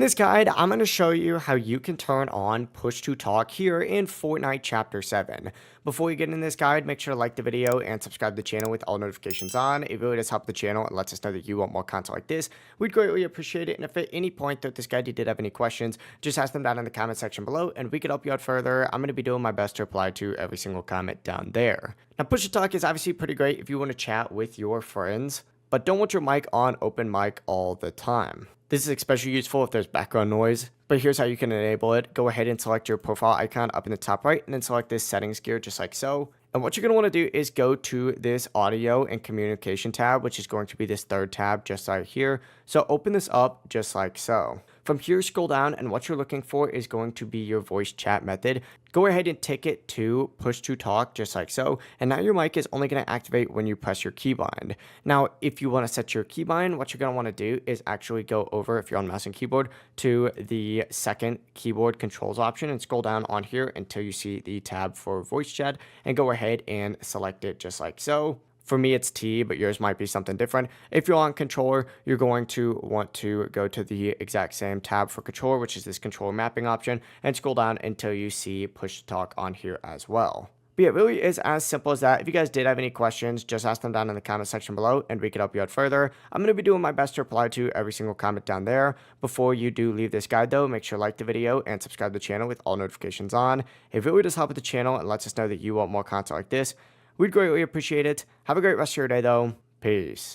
In this guide, I'm going to show you how you can turn on push to talk here in Fortnite Chapter 7. Before you get in this guide, make sure to like the video and subscribe to the channel with all notifications on. It really does help the channel and lets us know that you want more content like this. We'd greatly appreciate it. And if at any point throughout this guide you did have any questions, just ask them down in the comment section below and we could help you out further. I'm going to be doing my best to reply to every single comment down there. Now, push to talk is obviously pretty great if you want to chat with your friends, but don't want your mic on open mic all the time. This is especially useful if there's background noise, but here's how you can enable it. Go ahead and select your profile icon up in the top right and then select this settings gear just like so. And what you're going to want to do is go to this audio and communication tab, which is going to be this third tab just right here. So open this up just like so. From here, scroll down, and what you're looking for is going to be your voice chat method. Go ahead and take it to push to talk just like so. And now your mic is only going to activate when you press your keybind. Now, if you want to set your keybind, what you're going to want to do is actually go over, if you're on mouse and keyboard, to the second keyboard controls option and scroll down on here until you see the tab for voice chat and go ahead and select it just like so. For me, it's T, but yours might be something different. If you're on controller, you're going to want to go to the exact same tab for controller, which is this controller mapping option, and scroll down until you see push to talk on here as well. But yeah, it really is as simple as that. If you guys did have any questions, just ask them down in the comment section below and we can help you out further. I'm going to be doing my best to reply to every single comment down there. Before you do leave this guide though, make sure to like the video and subscribe to the channel with all notifications on. It really does help with the channel and lets us know that you want more content like this. We'd greatly appreciate it. Have a great rest of your day, though. Peace.